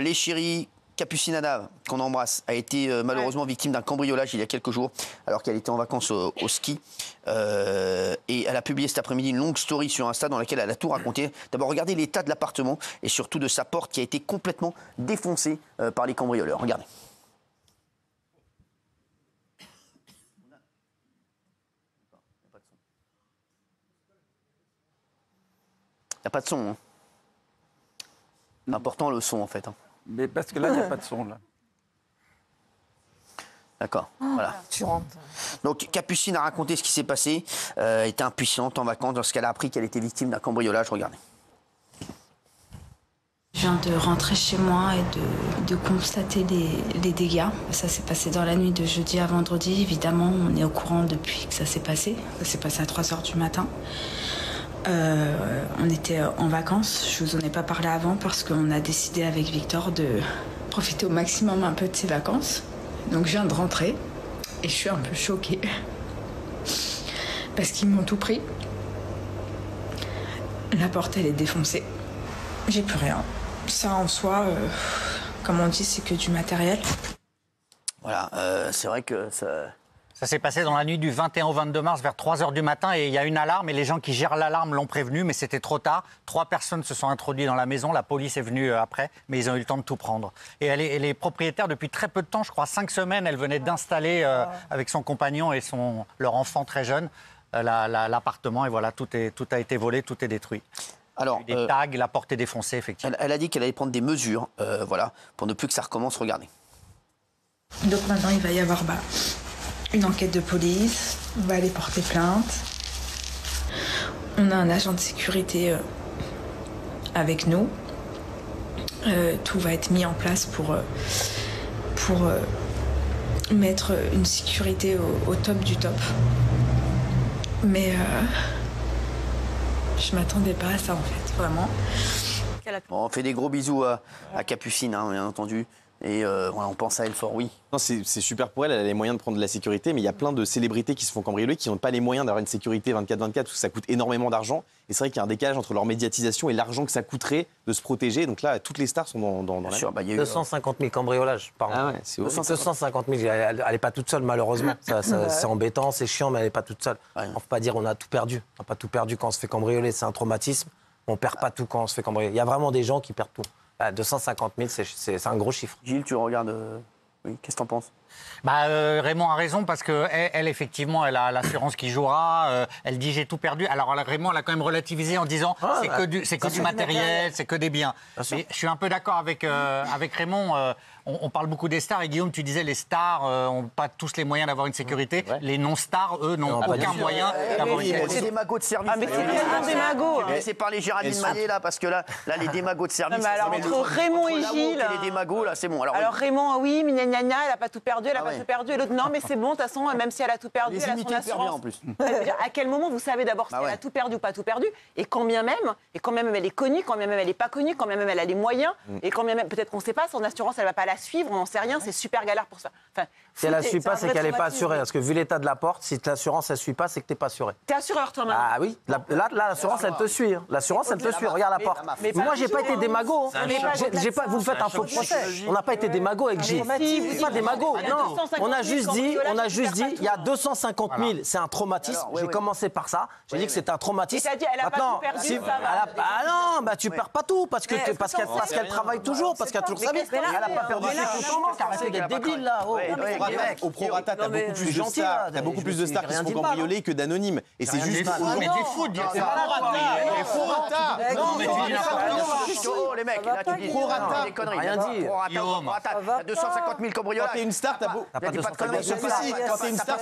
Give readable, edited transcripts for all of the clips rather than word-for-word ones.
Léchiri Capucinada, qu'on embrasse, a été malheureusement victime d'un cambriolage il y a quelques jours, alors qu'elle était en vacances au ski. Et elle a publié cet après-midi une longue story sur Insta dans laquelle elle a tout raconté. D'abord, regardez l'état de l'appartement et surtout de sa porte qui a été complètement défoncée par les cambrioleurs. Regardez. Il n'y a pas de son. Hein. C'est important le son en fait. Hein. Mais parce que là, il n'y a pas de son. Là. D'accord, voilà. Tu rentres. Donc Capucine a raconté ce qui s'est passé. Elle était impuissante en vacances lorsqu'elle a appris qu'elle était victime d'un cambriolage. Regardez. Je viens de rentrer chez moi et de constater les dégâts. Ça s'est passé dans la nuit de jeudi à vendredi. Évidemment, on est au courant depuis que ça s'est passé. Ça s'est passé à 3h du matin. On était en vacances, je vous en ai pas parlé avant parce qu'on a décidé avec Victor de profiter au maximum un peu de ses vacances. Donc je viens de rentrer et je suis un peu choquée parce qu'ils m'ont tout pris. La porte elle est défoncée, j'ai plus rien. Ça en soi, comme on dit, c'est que du matériel. Voilà, c'est vrai que Ça s'est passé dans la nuit du 21 au 22 mars vers 3h du matin et il y a une alarme et les gens qui gèrent l'alarme l'ont prévenu mais c'était trop tard. 3 personnes se sont introduites dans la maison, la police est venue après mais ils ont eu le temps de tout prendre. Et elle est propriétaire depuis très peu de temps, je crois 5 semaines, elle venait d'installer avec son compagnon et leur enfant très jeune l'appartement et voilà, tout a été volé, tout est détruit. Alors, il y a eu des tags, la porte est défoncée effectivement. Elle a dit qu'elle allait prendre des mesures voilà, pour ne plus que ça recommence, regardez. Donc maintenant il va y avoir une enquête de police, on va aller porter plainte. On a un agent de sécurité avec nous. Tout va être mis en place pour mettre une sécurité au top du top. Mais je m'attendais pas à ça en fait, vraiment. Bon, on fait des gros bisous à Capucine, hein, bien entendu. Et voilà, on pense à elle fort, oui. C'est super pour elle, elle a les moyens de prendre de la sécurité, mais il y a plein de célébrités qui se font cambrioler, qui n'ont pas les moyens d'avoir une sécurité 24/24, parce que ça coûte énormément d'argent. Et c'est vrai qu'il y a un décalage entre leur médiatisation et l'argent que ça coûterait de se protéger. Donc là, toutes les stars sont dans la... Sûr, il y a eu 250 000 cambriolages par an. Ah ouais, c'est 250 000, elle n'est pas toute seule malheureusement. C'est embêtant, c'est chiant, mais elle n'est pas toute seule. Ouais. On ne peut pas dire on a tout perdu. On n'a pas tout perdu quand on se fait cambrioler, c'est un traumatisme. On ne perd pas tout quand on se fait cambrioler. Il y a vraiment des gens qui perdent tout. 250 000, c'est un gros chiffre. Gilles, tu regardes... Oui, qu'est-ce que t'en penses ? Raymond a raison parce qu'elle, effectivement, elle a l'assurance qui jouera. Elle dit j'ai tout perdu. Alors Raymond, elle a quand même relativisé en disant c'est que du matériel, c'est que des biens. Mais je suis un peu d'accord avec Raymond. On parle beaucoup des stars et Guillaume, tu disais les stars n'ont pas tous les moyens d'avoir une sécurité. Ouais. Les non-stars, eux, n'ont aucun moyen d'avoir une sécurité. C'est des magots de service. Mais c'est bien des magots. C'est par les Géraldine Maillet là, parce que là les démagos de service. Non, mais alors entre Raymond et Gilles. Les démagos là, c'est bon. Alors Raymond, oui, mais gna, elle a pas tout perdu, elle a pas tout perdu. Et l'autre, non, mais c'est bon, de toute façon, même si elle a tout perdu, elle a son assurance. En plus. À quel moment vous savez d'abord si elle a tout perdu ou pas tout perdu, et quand bien même elle est connue, quand bien même elle est pas connue, quand bien même elle a les moyens, et quand bien même peut-être qu'on sait pas, son assurance elle va pas la suivre, on n'en sait rien, c'est super galère pour ça. Enfin, si elle la suit pas, c'est qu'elle n'est pas assurée. Parce que vu l'état de la porte, si l'assurance elle suit pas, c'est que t'es pas assuré. T'es assureur toi-même. Ah oui, là l'assurance elle te suit. L'assurance elle te suit. Regarde la porte. Mais moi j'ai pas été démago. Vous me faites un faux procès. On n'a pas été démago avec Gilles. Pas démago. Non, on a juste dit, il y a 250 000, c'est un traumatisme. J'ai commencé par ça. J'ai dit que c'était un traumatisme. Et t'as dit, elle a pas tout perdu. Ah non, tu perds pas tout parce qu'elle travaille toujours, parce qu'elle a toujours sa vie. Elle a pas perdu ses comptes. Arrêtez d'être débile là. Au prorata, t'as beaucoup plus de stars. T'as beaucoup plus de stars qui se font cambrioler que d'anonymes. Et c'est juste. Mais des fous de dire ça. Des prorata. Non, mais les mecs, là tu dis prorata. des conneries. Rien dit. T'as 250 000 cambriolages. Quand t'es une star, t'as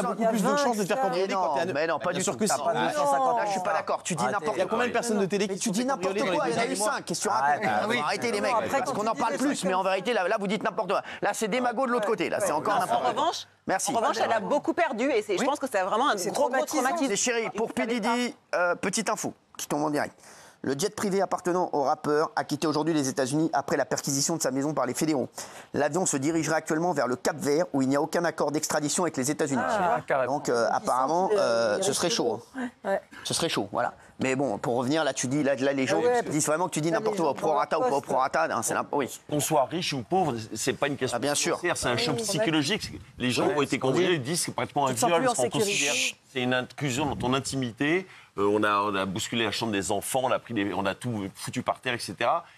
beaucoup plus de chances de te faire cambrioler. Mais non, pas du tout. Là, je suis pas d'accord. Tu dis n'importe quoi. Il y a combien de personnes de télé qui tu dis n'importe quoi. Il y en a eu 5. Qu'est-ce que tu racontes ? Arrêtez les mecs. Parce qu'on en parle plus, mais en vérité, là, vous dites n'importe quoi. Là, c'est des magots de l'autre côté. Là, c'est encore n'importe quoi. Merci. En revanche, elle a beaucoup perdu et je pense que c'est vraiment un gros traumatisme. C'est chéri. Pour P. Diddy, petite info qui tombe en direct. Le jet privé appartenant au rappeur a quitté aujourd'hui les États-Unis après la perquisition de sa maison par les fédéraux. L'avion se dirigerait actuellement vers le Cap-Vert où il n'y a aucun accord d'extradition avec les États-Unis. Donc apparemment, ce serait chaud. Ce serait chaud, voilà. Mais bon, pour revenir, là, tu dis, là les gens disent vraiment que tu dis n'importe quoi, au prorata ou pas au prorata. Oui. Qu'on soit riche ou pauvre, c'est pas une question bien sûr. C'est un choc psychologique. Les gens ont été cambriolés, ils disent que c'est pratiquement un viol. On considère c'est une intrusion dans ton intimité. On a bousculé la chambre des enfants, on a tout foutu par terre, etc.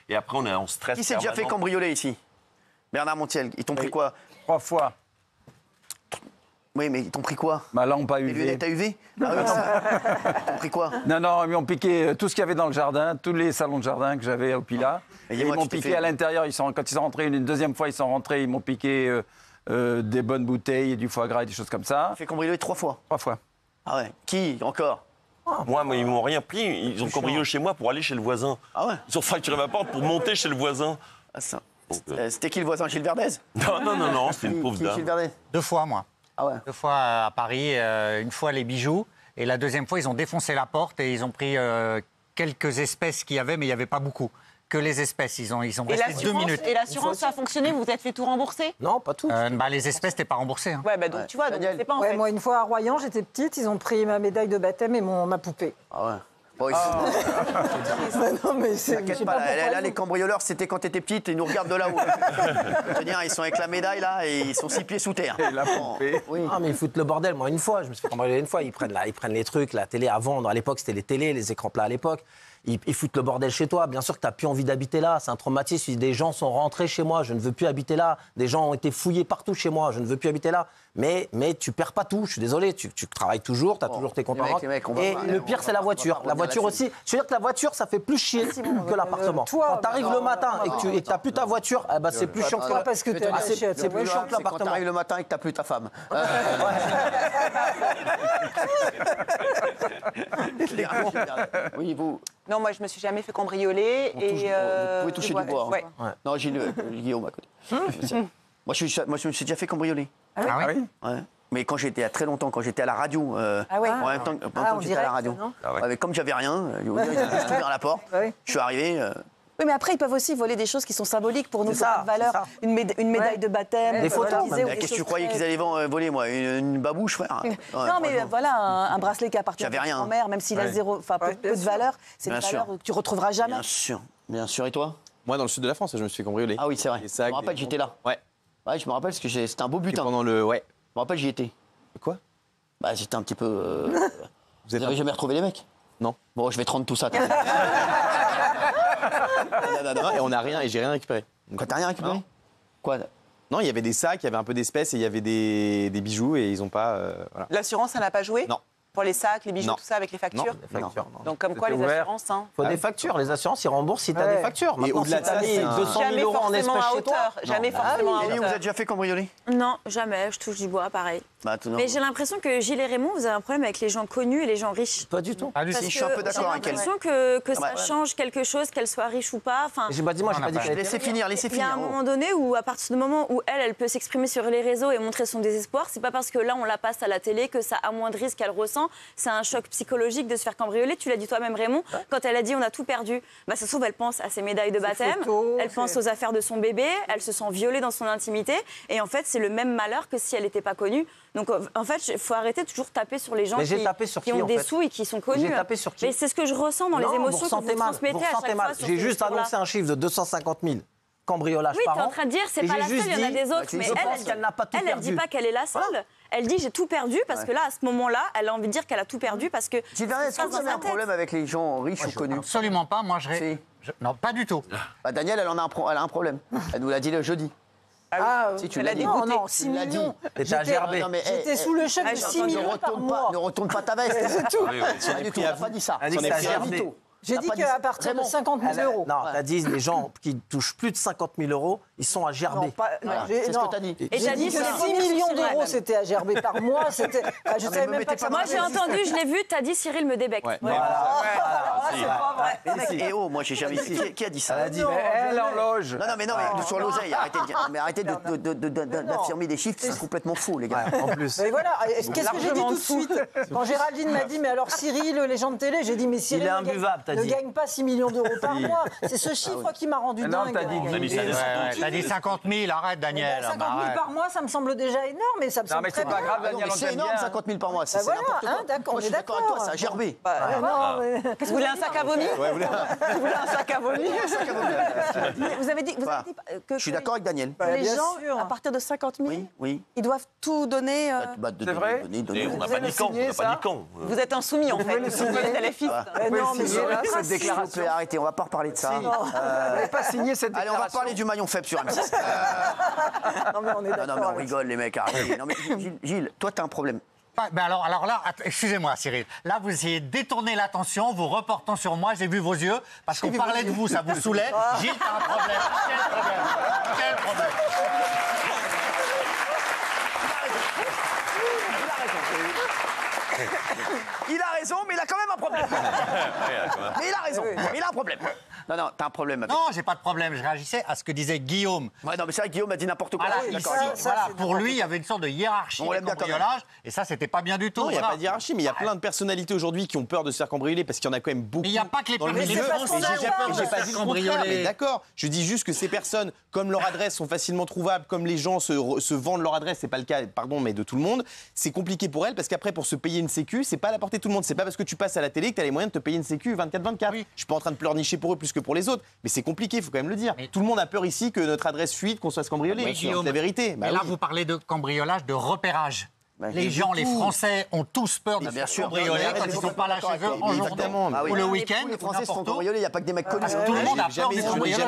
Et après, on est en stress. Qui s'est déjà fait cambrioler ici? Bernard Montiel. Ils t'ont pris quoi? 3 fois. Oui, mais ils t'ont pris quoi? Ma lampe à UV. Les lunettes à UV? Ils t'ont pris quoi? Non, ils m'ont piqué tout ce qu'il y avait dans le jardin, tous les salons de jardin que j'avais au Pilat. Et ils m'ont piqué à l'intérieur. Quand ils sont rentrés une deuxième fois, ils m'ont piqué des bonnes bouteilles et du foie gras et des choses comme ça. Tu fait cambrioler 3 fois? 3 fois. Ah ouais. Qui encore? Moi, ils m'ont rien pris. Ils ont cambriolé chez moi pour aller chez le voisin. Ah ouais? Ils ont fracturé ma porte pour monter chez le voisin. Ah, ça. C'était qui le voisin? Gilles Verdez? Non, c'était une pauvre dame. Gilles Verdez? 2 fois, moi. Ah ouais. 2 fois à Paris, une fois les bijoux. Et la deuxième fois, ils ont défoncé la porte et ils ont pris quelques espèces qu'il y avait, mais il n'y avait pas beaucoup. Que les espèces, ils ont resté 2 minutes. Et l'assurance, ça a fonctionné? Vous vous êtes fait tout rembourser? Non, pas tout. Les espèces, t'es pas remboursé. Hein. Ouais, donc tu vois, c'est pas en fait. Moi, une fois à Royan, j'étais petite, ils ont pris ma médaille de baptême et ma poupée. Ah ouais. Bon, Non, mais c'est. T'inquiète pas, là, les cambrioleurs, c'était quand t'étais petite, ils nous regardent de là-haut. Ils sont avec la médaille là et ils sont 6 pieds sous terre. Et la poupée. Oui. Ah, mais ils foutent le bordel. Moi, une fois, je me suis fait cambrioler une fois. Ils prennent les trucs, la télé à vendre. À l'époque, c'était les télés, les écrans plats à l'époque. Ils foutent le bordel chez toi. Bien sûr que tu n'as plus envie d'habiter là. C'est un traumatisme. Des gens sont rentrés chez moi. Je ne veux plus habiter là. Des gens ont été fouillés partout chez moi. Je ne veux plus habiter là. Mais tu perds pas tout. Je suis désolé. Tu travailles toujours. Tu as toujours tes comptes en banque. Et le pire, c'est la voiture. La voiture aussi. Je veux dire que la voiture, ça fait plus chier que l'appartement. Quand tu arrives le matin et que tu n'as plus ta voiture, c'est plus chiant que parce que tu as c'est plus chiant que Quand l'appartement. t'arrives le matin et que t'as plus ta femme. Oui, vous. Non, moi, je me suis jamais fait cambrioler. Vous pouvez toucher du bois. Ouais. Non, j'ai Guillaume à côté. Moi, je me suis déjà fait cambrioler. Ah oui? Ouais. Mais quand j'étais, il y a très longtemps, quand j'étais à la radio, en même temps que j'étais à la radio. Comme j'avais rien, ils ont juste ouvert la porte. Je suis arrivé. Oui, mais après, ils peuvent aussi voler des choses qui sont symboliques pour nous, qui ont de valeur. Une médaille de baptême, des photos. Qu'est-ce que tu croyais qu'ils allaient voler, moi? Une babouche, frère? Non, mais voilà, un bracelet qui appartient à ta grand-mère, même s'il a peu de valeur, c'est une valeur que tu retrouveras jamais. Bien sûr. Et toi? Moi, dans le sud de la France, je me suis fait cambrioler. Ah oui, c'est vrai. Je me rappelle, j'étais là. Ouais. Ouais, je me rappelle parce que c'était un beau butin. Pendant le. Ouais. Je me rappelle, j'y étais. Quoi? Bah, j'étais un petit peu. Vous avez jamais retrouvé les mecs? Non. Bon, je vais te rendre tout ça. Non, et on n'a rien, et j'ai rien récupéré. Quoi, t'as rien récupéré? Non. Quoi? Non, il y avait des sacs, il y avait un peu d'espèces et il y avait des bijoux et ils ont pas. Voilà. L'assurance, elle n'a pas joué? Non. Pour les sacs, les bijoux, Non. tout ça, avec les factures? Non. Donc, comme quoi, les assurances. Il faut des factures. Les assurances, ils remboursent si tu as des factures. Et au-delà de ça, si tu as mis 200 000 € en espèces chez toi. Jamais forcément à Vous hauteur. avez déjà fait cambrioler? Non, jamais, je touche du bois, pareil. Mais j'ai l'impression que Gilles et Raymond, vous avez un problème avec les gens connus et les gens riches. Pas du tout. Ah, Si, je suis un peu d'accord avec elle. J'ai l'impression que ça change quelque chose, qu'elle soit riche ou pas. Enfin, J'ai pas dit, moi, j'ai pas dit qu'elle était. Laissez finir. il y a un moment donné où, à partir du moment où elle peut s'exprimer sur les réseaux et montrer son désespoir, c'est pas parce que là, on la passe à la télé que ça amoindrit ce qu'elle ressent. C'est un choc psychologique de se faire cambrioler. Tu l'as dit toi-même, Raymond, quand elle a dit on a tout perdu. Ça se trouve, elle pense à ses médailles de baptême, elle pense aux affaires de son bébé, elle se sent violée dans son intimité. Et en fait, c'est le même malheur que si elle n'était pas connue. Donc, en fait, il faut arrêter de toujours taper sur les gens qui ont des sous et qui sont connus. J'ai tapé sur qui? Mais c'est ce que je ressens dans les émotions que vous transmettez à chaque fois. J'ai juste annoncé un chiffre de 250 000 cambriolages par an. Oui, tu es en train de dire, c'est pas la seule, il y en a des autres. Mais elle dit pas qu'elle est la seule. Elle dit j'ai tout perdu parce que là, à ce moment-là, elle a envie de dire qu'elle a tout perdu parce que. Gilles Verdez, est-ce que vous avez un problème avec les gens riches ou connus? Absolument pas. Moi, non, pas du tout. Danielle, elle a un problème. Elle nous l'a dit le jeudi. Si tu l'as dit. Non, 6 millions. J'étais sous le choc de 6 millions par mois. Ne retourne pas ta veste. C'est tout. Pas du tout, on n'a pas dit ça. J'ai dit qu'à partir de 50 000 €. Non, t'as dit les gens qui touchent plus de 50 000 €, ils sont à gerber. C'est ce que t'as dit. Et j'ai dit que 6 millions d'euros, c'était à gerber par mois. Je savais même pas que ça. Moi, j'ai entendu, je l'ai vu, t'as dit Cyril me débecte. C'est pas vrai. Et moi, j'ai jamais dit. Qui a dit ça? Elle a dit, mais elle en loge. Non, mais sur l'oseille, arrêtez d'affirmer des chiffres, c'est complètement faux, les gars. En plus. Mais voilà, qu'est-ce que j'ai dit tout de suite? Quand Géraldine m'a dit, mais alors Cyril, les gens de télé, j'ai dit, mais Cyril. Il est imbuvable. ne gagne pas 6 millions d'euros par mois. C'est ce chiffre qui m'a rendu dingue. T'as dit 50 000, arrête Daniel. 50 000 par mois, ça me semble déjà énorme, mais ça me semble très bien. Non, mais c'est pas grave, Daniel, c'est énorme, 50 000 par mois. C'est n'importe quoi. D'accord, moi, je suis d'accord avec toi, ça a gerbé. Vous voulez un sac à vomi? Vous voulez un sac à vomi? Vous avez dit que... Je suis d'accord avec Daniel. Les gens, à partir de 50 000, ils doivent tout donner... C'est vrai? On n'a pas dit quand. Vous êtes insoumis, en fait. Vous êtes salafiste. Non, mais cette déclaration. Arrêtez, on va pas reparler de ça. Vous n'avez pas signé cette déclaration. Allez, on va parler du maillon faible sur M6. Non, mais on est d'accord. Non, mais on rigole, les mecs, arrêtez. Non, mais Gilles, toi, t'as un problème. Ben alors là, excusez-moi Cyril, là vous essayez de détourner l'attention, vous reportant sur moi, j'ai vu vos yeux, parce qu'on parlait de vous, ça vous saoulait. Gilles, t'as un problème. Quel problème? Il a raison, mais il a quand même un problème. Mais il a raison, mais il a un problème. Non, t'as un problème avec... Non, j'ai pas de problème, je réagissais à ce que disait Guillaume. Ouais, non, mais c'est vrai que Guillaume a dit n'importe quoi. Voilà, pour lui, il y avait une sorte de hiérarchie de cambriolage, et ça, c'était pas bien du tout. Non, il n'y a pas de hiérarchie, mais il y a plein de personnalités aujourd'hui qui ont peur de se faire cambrioler parce qu'il y en a quand même beaucoup. Mais il n'y a pas que les Français j'ai pas dit le contraire, mais d'accord. Je dis juste que ces personnes, comme leur adresse sont facilement trouvables, comme les gens se vendent leur adresse, c'est pas le cas, pardon, mais de tout le monde, c'est compliqué pour elles parce qu'après, pour se payer une sécu, c'est pas à la portée de tout le monde. C'est pas parce que tu passes à la télé que tu as les moyens de te payer une sécu 24/24. Oui. Je suis pas en train de pleurnicher pour eux plus que pour les autres, mais c'est compliqué, il faut quand même le dire. Mais tout le monde a peur ici que notre adresse fuite, qu'on soit se cambrioler. C'est la vérité. Mais là, vous parlez de cambriolage, de repérage. Les gens, les Français, ont tous peur de se cambrioler quand ils ne sont pas là chez eux en journée ou le week-end. Les Français se font cambrioler, il n'y a pas que des mecs connus. Tout le monde a peur de cambrioler.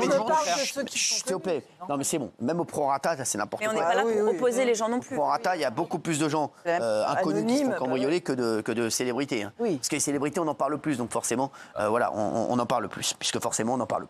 S'il te plaît. Non, mais c'est bon. Même au prorata, c'est n'importe quoi. Mais on n'est pas là pour opposer les gens non plus. Au prorata, il y a beaucoup plus de gens inconnus qui se font cambrioler que de célébrités. Parce que les célébrités, on en parle plus. Donc forcément, voilà, on en parle plus. Puisque forcément, on en parle plus.